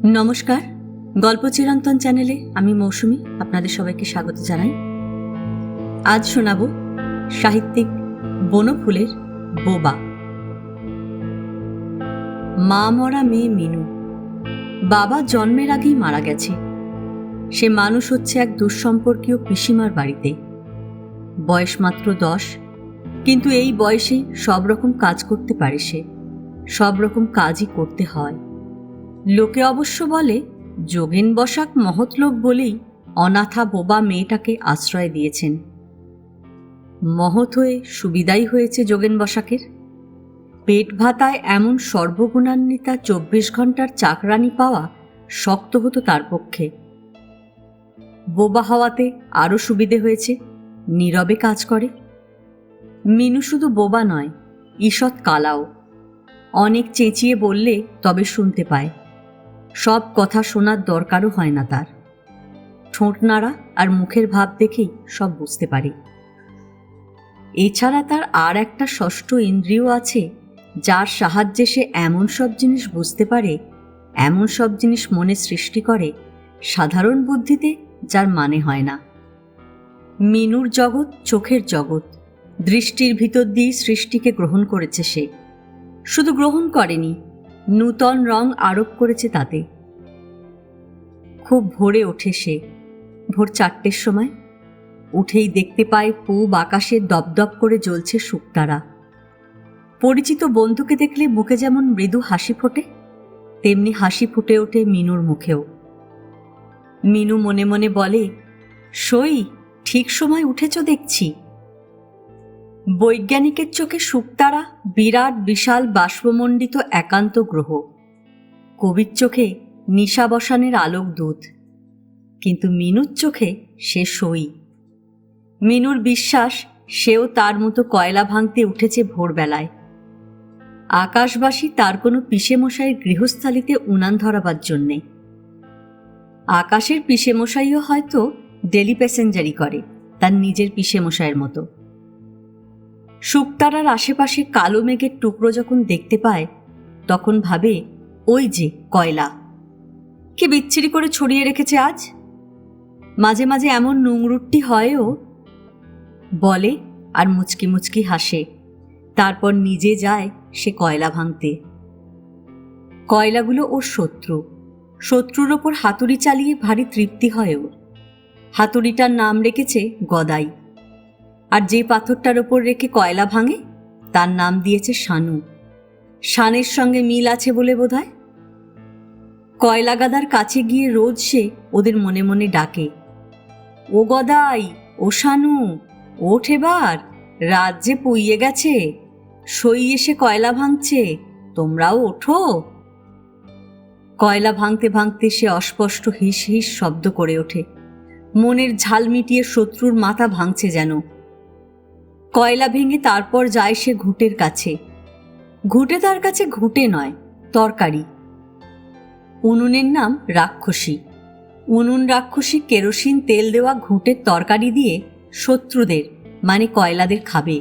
নমস্কার, গল্প চিরন্তন চ্যানেলে আমি মৌসুমী আপনাদের সবাইকে স্বাগত জানাই। আজ শোনাব সাহিত্যিক বনফুলের বোবা। মা মরা মেয়ে মিনু। বাবা জন্মের আগেই মারা গেছে। সে মানুষ হচ্ছে এক দুঃসম্পর্কীয় পিসিমার বাড়িতে। বয়স মাত্র 10, কিন্তু এই বয়সে সব রকম কাজ করতে পারে সে। সব রকম কাজই করতে হয়। লোকে অবশ্য বলে যোগেন বসাক মহৎ লোক বলেই অনাথা বোবা মেয়েটাকে আশ্রয় দিয়েছেন। মহৎ হয়ে সুবিধাই হয়েছে যোগেন বসাকের। পেট ভাতায় এমন সর্বগুণান্বিতা 24 ঘন্টার চাকরানি পাওয়া শক্ত হতো তার পক্ষে। বোবা হওয়াতে আরও সুবিধে হয়েছে, নীরবে কাজ করে। মিনু শুধু বোবা নয়, ঈষৎ কালাও। অনেক চেঁচিয়ে বললে তবে শুনতে পায়। সব কথা শোনার দরকারও হয় না তার। ঠোঁট নাড়া আর মুখের ভাব দেখেই সব বুঝতে পারে। এছাড়া তার আর একটা ষষ্ঠ ইন্দ্রিয় আছে, যার সাহায্যে সে এমন সব জিনিস বুঝতে পারে, এমন সব জিনিস মনে সৃষ্টি করে সাধারণ বুদ্ধিতে যার মানে হয় না। মিনুর জগৎ চোখের জগৎ। দৃষ্টির ভিতর দিয়ে সৃষ্টিকে গ্রহণ করেছে সে। শুধু গ্রহণ করেনি, নূতন রং আরোপ করেছে তাতে। খুব ভোরে ওঠে সে, ভোর 4টের সময়। উঠেই দেখতে পায় পূব আকাশে দপদপ করে জ্বলছে শুকতারা। পরিচিত বন্ধুকে দেখলে মুখে যেমন মৃদু হাসি ফোটে, তেমনি হাসি ফুটে ওঠে মিনুর মুখেও। মিনু মনে মনে বলে, সই ঠিক সময় উঠেছ দেখছি। বৈজ্ঞানিকের চোখে শুকতারা বিরাট বিশাল বাষ্পমণ্ডিত একান্ত গ্রহ, কবির চোখে নিশাবসানের আলোক দূত। কিন্তু মিনুর চোখে সে সই। মিনুর বিশ্বাস সেও তার মতো কয়লা ভাঙতে উঠেছে ভোরবেলায়। আকাশবাসী তার কোনো পিসেমশাইয়ের গৃহস্থালিতে উনান ধরাবার জন্যে। আকাশের পিসেমশাইও হয়তো ডেলি প্যাসেঞ্জারি করে তার নিজের পিসেমশাইয়ের মতো। শুকতারার আশেপাশে কালো মেঘের টুকরো যখন দেখতে পায়, তখন ভাবে ওই যে কয়লা, কি বিচ্ছিরি করে ছড়িয়ে রেখেছে আজ। মাঝে মাঝে এমন নোংরুট্টি হয়ও, বলে আর মুচকি মুচকি হাসে। তারপর নিজে যায় সে কয়লা ভাঙতে। কয়লাগুলো ওর শত্রু। শত্রুর ওপর হাতুড়ি চালিয়ে ভারী তৃপ্তি হয় ওর। হাতুড়িটার নাম রেখেছে গদাই। আর যে পাথরটার ওপর রেখে কয়লা ভাঙে তার নাম দিয়েছে শানু। শানের সঙ্গে মিল আছে বলে বোধহয়। কয়লা গাদার কাছে গিয়ে রোজ সে ওদের মনে মনে ডাকে, ও গদাই, ও শানু, ওঠ এবার, রাত যে পুইয়ে গেছে, সই এসে কয়লা ভাঙছে, তোমরাও ওঠো। কয়লা ভাঙতে ভাঙতে সে অস্পষ্ট হিস হিস শব্দ করে ওঠে। মনের ঝাল মিটিয়ে শত্রুর মাথা ভাঙছে যেন। কয়লা ভেঙে তারপর যায় সে ঘুঁটের কাছে। ঘুঁটে তার কাছে ঘুঁটে নয়, তরকারি। উনুনের নাম রাক্ষসী। উনুন রাক্ষসী কেরোসিন তেল দেওয়া ঘুঁটের তরকারি দিয়ে শত্রুদের মানে কয়লাদের খাবে।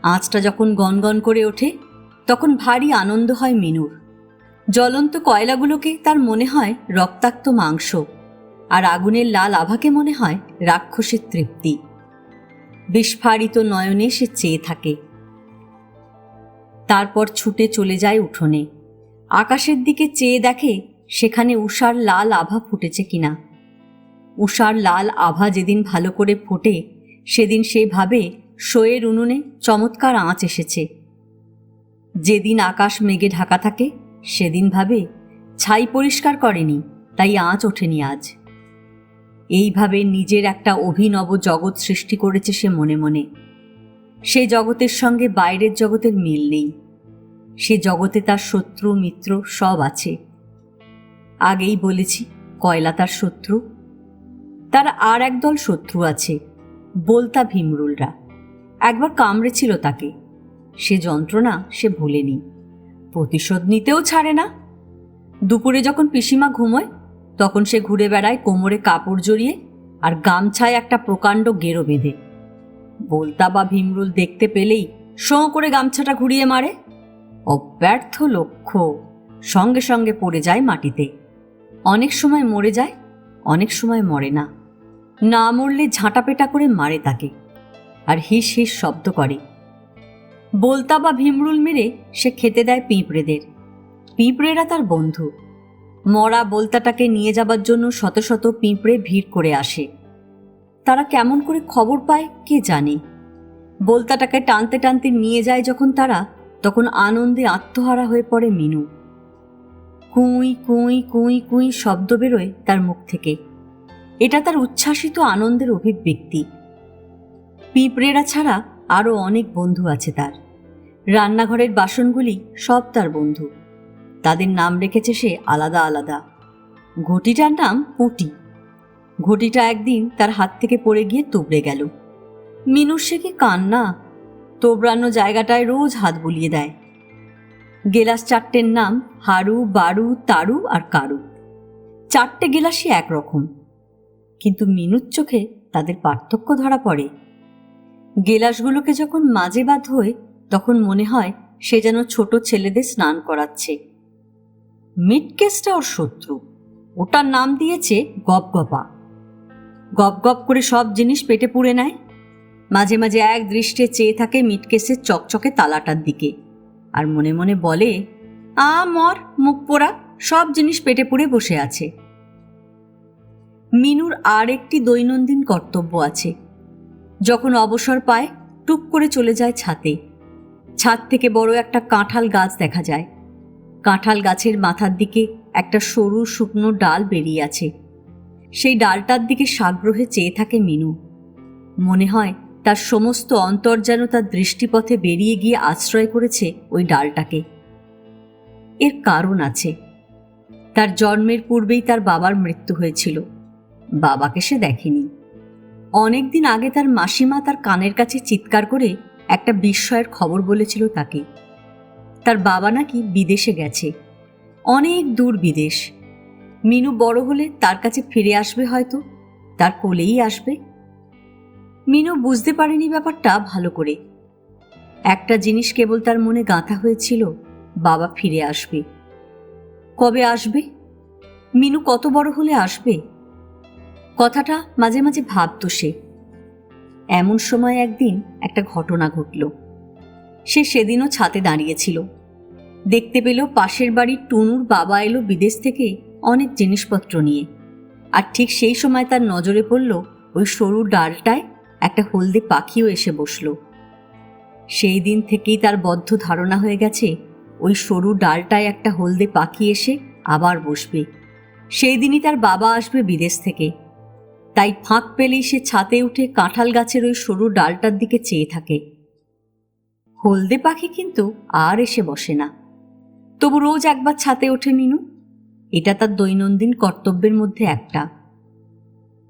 আঁচটা যখন গনগন করে ওঠে তখন ভারী আনন্দ হয় মিনুর। জ্বলন্ত কয়লাগুলোকে তার মনে হয় রক্তাক্ত মাংস, আর আগুনের লাল আভাকে মনে হয় রাক্ষসের তৃপ্তি। বিস্ফারিত নয়নে সে চেয়ে থাকে। তারপর ছুটে চলে যায় উঠোনে। আকাশের দিকে চেয়ে দেখে সেখানে উষার লাল আভা ফুটেছে কিনা। উষার লাল আভা যেদিন ভালো করে ফোটে সেদিন সে ভাবে শোয়ের উনুনে চমৎকার আঁচ এসেছে। যেদিন আকাশ মেঘে ঢাকা থাকে সেদিন ভাবে ছাই পরিষ্কার করেনি, তাই আঁচ ওঠেনি আজ। এইভাবে নিজের একটা অভিনব জগৎ সৃষ্টি করেছে সে মনে মনে। সে জগতের সঙ্গে বাইরের জগতের মিল নেই। সে জগতে তার শত্রু মিত্র সব আছে। আগেই বলেছি কয়লা তার শত্রু। তার আর একদল শত্রু আছে, বলতা ভীমরুলরা। একবার কামড়েছিল তাকে। সে যন্ত্রণা সে ভুলেনি, প্রতিশোধ নিতেও ছাড়ে না। দুপুরে যখন পিসিমা ঘুমোয় তখন সে ঘুরে বেড়ায় কোমরে কাপড় জড়িয়ে আর গামছায় একটা প্রকাণ্ড গেরো বেঁধে। বলতা বা ভীমরুল দেখতে পেলেই শোঁ করে গামছাটা ঘুরিয়ে মারে। অব্যর্থ লক্ষ্য, সঙ্গে সঙ্গে পড়ে যায় মাটিতে। অনেক সময় মরে যায়, অনেক সময় মরে না। না মরলে ঝাঁটাপেটা করে মারে তাকে, আর হিস হিস শব্দ করে। বলতা বা ভীমরুল মেরে সে খেতে দেয় পিঁপড়েদের। পিঁপড়েরা তার বন্ধু। মরা বলতাটাকে নিয়ে যাবার জন্য শত শত পিঁপড়ে ভিড় করে আসে। তারা কেমন করে খবর পায় কে জানে। বলতাটাকে টানতে টানতে নিয়ে যায় যখন তারা, তখন আনন্দে আত্মহারা হয়ে পড়ে মিনু। কুঁই কুঁই কুঁই কুঁই শব্দ বেরোয় তার মুখ থেকে। এটা তার উচ্ছ্বাসিত আনন্দের অভিব্যক্তি। পিঁপড়েরা ছাড়া আরও অনেক বন্ধু আছে তার। রান্নাঘরের বাসনগুলি সব তার বন্ধু। তাদের নাম রেখেছে সে আলাদা আলাদা। ঘটিটার নাম পুঁটি। ঘটিটা একদিন তার হাত থেকে পড়ে গিয়ে তুবড়ে গেল। মিনুর সে কি কান্না! তোবড়ানো জায়গাটায় রোজ হাত বুলিয়ে দেয়। গেলাস চারটের নাম হারু, বারু, তারু আর কারু। চারটে গেলাসই একরকম, কিন্তু মিনুর চোখে তাদের পার্থক্য ধরা পড়ে। গেলাসগুলোকে যখন মাঝে বা ধোয় তখন মনে হয় সে যেন ছোট ছেলেদের স্নান করাচ্ছে। মিটকেসটা ওর শত্রু, ওটার নাম দিয়েছে গপগপা। গপ গপ করে সব জিনিস পেটে পুড়ে নেয়। মাঝে মাঝে এক দৃষ্টে চেয়ে থাকে মিটকেসের চকচকে তালাটার দিকে, আর মনে মনে বলে, মর মুখ পোড়া, সব জিনিস পেটে পুড়ে বসে আছে। মিনুর আর একটি দৈনন্দিন কর্তব্য আছে। যখন অবসর পায় টুক করে চলে যায় ছাদে। ছাদ থেকে বড় একটা কাঁঠাল গাছ দেখা যায়। কাঁঠাল গাছের মাথার দিকে একটা সরু শুকনো ডাল বেরিয়ে আছে। সেই ডালটার দিকে সাগ্রহে চেয়ে থাকে মিনু। মনে হয় তার সমস্ত অন্তর যেন তার দৃষ্টিপথে বেরিয়ে গিয়ে আশ্রয় করেছে ওই ডালটাকে। এর কারণ আছে। তার জন্মের পূর্বেই তার বাবার মৃত্যু হয়েছিল। বাবাকে সে দেখেনি। অনেকদিন আগে তার মাসিমা তার কানের কাছে চিৎকার করে একটা বিস্ময়ের খবর বলেছিল তাকে। তার বাবা নাকি বিদেশে গেছে, অনেক দূর বিদেশ। মিনু বড় হলে তার কাছে ফিরে আসবে, হয়তো তার কোলেই আসবে। মিনু বুঝতে পারেনি ব্যাপারটা ভালো করে। একটা জিনিস কেবল তার মনে গাঁথা হয়েছিল, বাবা ফিরে আসবে। কবে আসবে? মিনু কত বড় হলে আসবে? কথাটা মাঝে মাঝে ভাবত সে। এমন সময় একদিন একটা ঘটনা ঘটল। সে সেদিনও ছাদে দাঁড়িয়েছিল। দেখতে পেল পাশের বাড়ির টুনুর বাবা এলো বিদেশ থেকে অনেক জিনিসপত্র নিয়ে। আর ঠিক সেই সময় তার নজরে পড়ল ওই সরু ডালটায় একটা হলদে পাখিও এসে বসল। সেই দিন থেকেই তার বদ্ধ ধারণা হয়ে গেছে, ওই সরু ডালটায় একটা হলদে পাখি এসে আবার বসবে। সেই দিনই তার বাবা আসবে বিদেশ থেকে। তাই ফাঁক পেলেই সে ছাদে উঠে কাঁঠাল গাছের ওই সরু ডালটার দিকে চেয়ে থাকে। হলদে পাখি কিন্তু আর এসে বসে না। তবু রোজ একবার ছাদে ওঠে মিনু। এটা তার দৈনন্দিন কর্তব্যের মধ্যে একটা।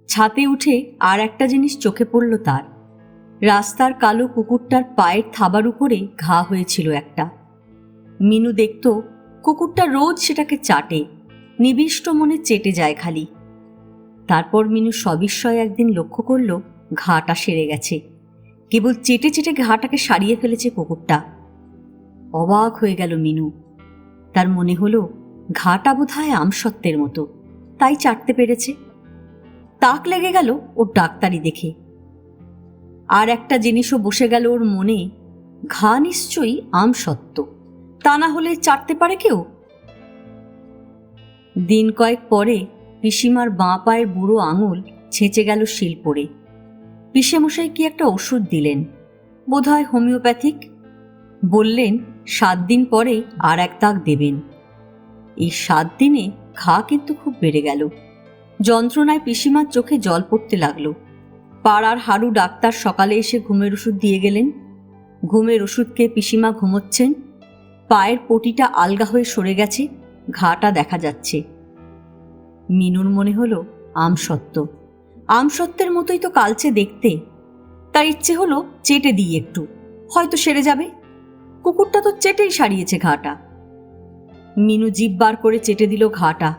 ছাদে উঠে আর একটা জিনিস চোখে পড়ল তার। রাস্তার কালো কুকুরটার পায়ের থাবার উপরে ঘা হয়েছিল একটা। মিনু দেখত কুকুরটা রোজ সেটাকে চাটে, নিবিষ্ট মনে চেটে যায় খালি। তারপর মিনু সবিস্ময়ে একদিন লক্ষ্য করল ঘাটা সেরে গেছে। কেবল চেটে চেটে ঘাটাকে সারিয়ে ফেলেছে কুকুরটা। অবাক হয়ে গেল মিনু। তার মনে হলো ঘাটা বোধহয় আমসত্ত্বের মতো, তাই চাটতে পেরেছে। তাক লেগে গেল ওর ডাক্তারি দেখে। আর একটা জিনিসও বসে গেল ওর মনে, ঘা নিশ্চয়ই আমসত্ত্ব, তা না হলে চাটতে পারে কেউ? দিন কয়েক পরে পিসিমার বাঁ পায়ের বুড়ো আঙুল ছেঁচে গেল শিল পড়ে। পিসেমশাই কি একটা ওষুধ দিলেন, বোধহয় হোমিওপ্যাথিক। বললেন 7 দিন পরে আর এক দাগ দেবেন। এই 7 দিনে ঘা কিন্তু খুব বেড়ে গেল। যন্ত্রণায় পিসিমার চোখে জল পড়তে লাগলো। পাড়ার হারু ডাক্তার সকালে এসে ঘুমের ওষুধ দিয়ে গেলেন। ঘুমের ওষুধ খেয়ে পিসিমা ঘুমোচ্ছেন। পায়ের পটিটা আলগা হয়ে সরে গেছে, ঘাটা দেখা যাচ্ছে। মিনুর মনে হলো আমসত্ত্ব। আমসত্ত্বের মতোই তো কালচে দেখতে। তার ইচ্ছে হলো চেটে দিই একটু, হয়তো সেরে যাবে। কুকুরটা তো চেটেই সারিয়েছে ঘাটা। মিনু জিভ বার করে চেটে দিল ঘাটা।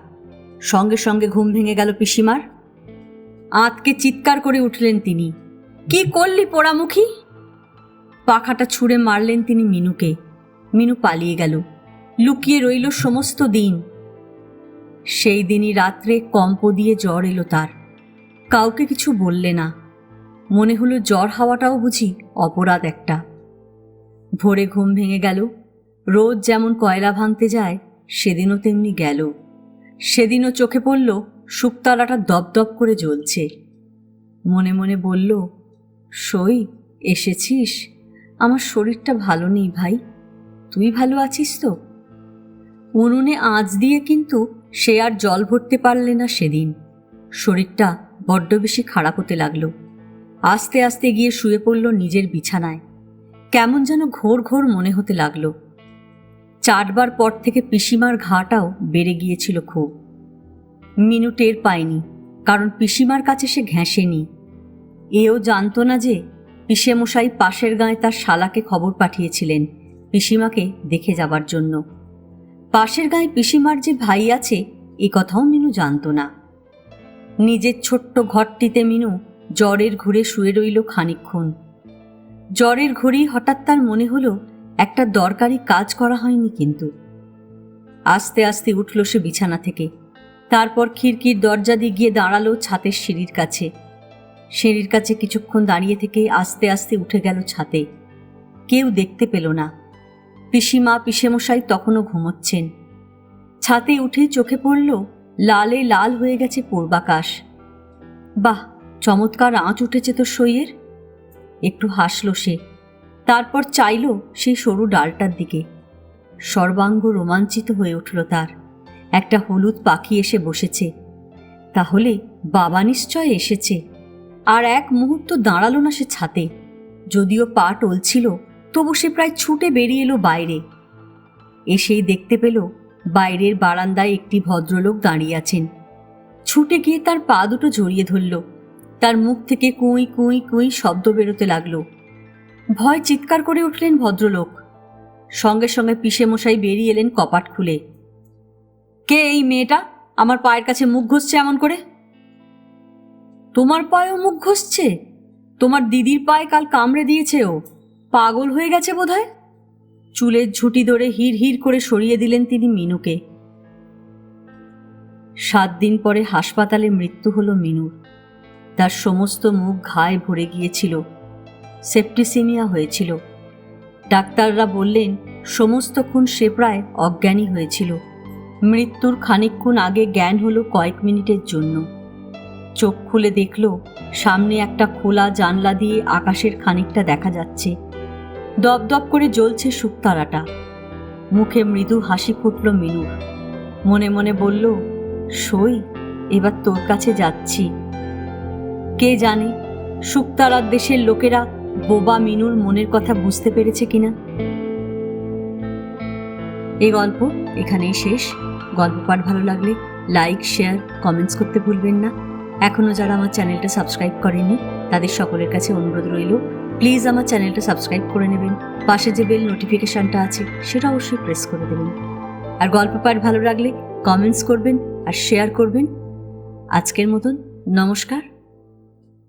সঙ্গে সঙ্গে ঘুম ভেঙে গেল পিসিমার। আঁতকে চিৎকার করে উঠলেন তিনি, কি করলি পোড়ামুখী! পাখাটা ছুঁড়ে মারলেন তিনি মিনুকে। মিনু পালিয়ে গেল, লুকিয়ে রইল সমস্ত দিন। সেই দিনই রাত্রে কম্প দিয়ে জ্বর এলো তার। কাউকে কিছু বললে না, মনে হলো জ্বর হওয়াটাও বুঝি অপরাধ একটা। ভোরে ঘুম ভেঙে গেল, রোজ যেমন কয়লা ভাঙতে যায় সেদিনও তেমনি গেল। সেদিনও চোখে পড়ল শুকতারাটা দপদপ করে জ্বলছে। মনে মনে বলল, সই এসেছিস? আমার শরীরটা ভালো নেই ভাই, তুই ভালো আছিস তো? উনুনে আঁচ দিয়ে কিন্তু সে আর জল ভরতে পারলে না সেদিন। শরীরটা বড্ড বেশি খারাপ হতে লাগলো। আস্তে আস্তে গিয়ে শুয়ে পড়ল নিজের বিছানায়। কেমন যেন ঘোর ঘোর মনে হতে লাগলো। 4 বার পর থেকে পিসিমার ঘাটাও বেড়ে গিয়েছিল খুব। মিনু টের পায়নি, কারণ পিসিমার কাছে সে ঘেঁষেনি। এও জানতো না যে পিসেমশাই পাশের গাঁয়ে তার শালাকে খবর পাঠিয়েছিলেন পিসিমাকে দেখে যাবার জন্য। পাশের গাঁয়ে পিসিমার যে ভাই আছে এ কথাও মিনু জানতো না। নিজের ছোট্ট ঘরটিতে মিনু জ্বরের ঘুরে শুয়ে রইল খানিকক্ষণ। জ্বরের ঘুরেই হঠাৎ তার মনে হলো একটা দরকারি কাজ করা হয়নি কিন্তু। আস্তে আস্তে উঠল সে বিছানা থেকে। তারপর খিড়কির দরজা দিয়ে গিয়ে দাঁড়ালো ছাতের সিঁড়ির কাছে। সিঁড়ির কাছে কিছুক্ষণ দাঁড়িয়ে থেকে আস্তে আস্তে উঠে গেল ছাতে। কেউ দেখতে পেল না। পিসিমা পিসেমশাই তখনও ঘুমোচ্ছেন। ছাতে উঠে চোখে পড়ল লালে লাল হয়ে গেছে পূর্বাকাশ। বাহ, চমৎকার আঁচ উঠেছে তো সইয়ের। একটু হাসল সে, তারপর চাইল সেই সরু ডালটার দিকে। সর্বাঙ্গ রোমাঞ্চিত হয়ে উঠল তার। একটা হলুদ পাখি এসে বসেছে। তাহলে বাবা নিশ্চয় এসেছে। আর এক মুহূর্ত দাঁড়ালো না সে ছাতে। যদিও পা টলছিল, তবু সে প্রায় ছুটে বেরিয়ে এলো বাইরে। এসেই দেখতে পেল বাইরের বারান্দায় একটি ভদ্রলোক দাঁড়িয়ে আছেন। ছুটে গিয়ে তার পা দুটো জড়িয়ে ধরল। তার মুখ থেকে কুঁই কুঁই কুঁই শব্দ বেরোতে লাগলো। ভয় চিৎকার করে উঠলেন ভদ্রলোক। সঙ্গে সঙ্গে পিসেমশাই বেরিয়ে এলেন কপাট খুলে। কে এই মেয়েটা আমার পায়ের কাছে মুখ ঘষছে এমন করে? তোমার পায়েও মুখ ঘষছে? তোমার দিদির পায়ে কাল কামড়ে দিয়েছে ও, পাগল হয়ে গেছে বোধহয়। চুলের ঝুঁটি ধরে হির হির করে সরিয়ে দিলেন তিনি মিনুকে। 7 দিন পরে হাসপাতালে মৃত্যু হলো মিনুর। তার সমস্ত মুখ ঘায়ে ভরে গিয়েছিল, সেপ্টিসিমিয়া হয়েছিল। ডাক্তাররা বললেন সমস্ত খুন সে প্রায় অজ্ঞানী হয়েছিল। মৃত্যুর খানিকক্ষণ আগে জ্ঞান হলো কয়েক মিনিটের জন্য। চোখ খুলে দেখল সামনে একটা খোলা জানলা দিয়ে আকাশের খানিকটা দেখা যাচ্ছে। দপদপ করে জ্বলছে শুকতারাটা। মুখে মৃদু হাসি ফুটল মিনুর। মনে মনে বলল, সই এবার তোর কাছে যাচ্ছি। কে জানে শুকতারার দেশের লোকেরা বোবা মিনুর মনের কথা বুঝতে পেরেছে কিনা। এই গল্প এখানেই শেষ। গল্প পাঠ ভালো লাগলে লাইক, শেয়ার, কমেন্টস করতে ভুলবেন না। এখনও যারা আমার চ্যানেলটা সাবস্ক্রাইব করেননি তাদের সকলের কাছে অনুরোধ রইল, প্লিজ আমার চ্যানেলটা সাবস্ক্রাইব করে নেবেন। পাশে যে বেল নোটিফিকেশানটা আছে সেটা অবশ্যই প্রেস করে দেবেন। আর গল্প পাঠ ভালো লাগলে কমেন্টস করবেন আর শেয়ার করবেন। আজকের মতন নমস্কার।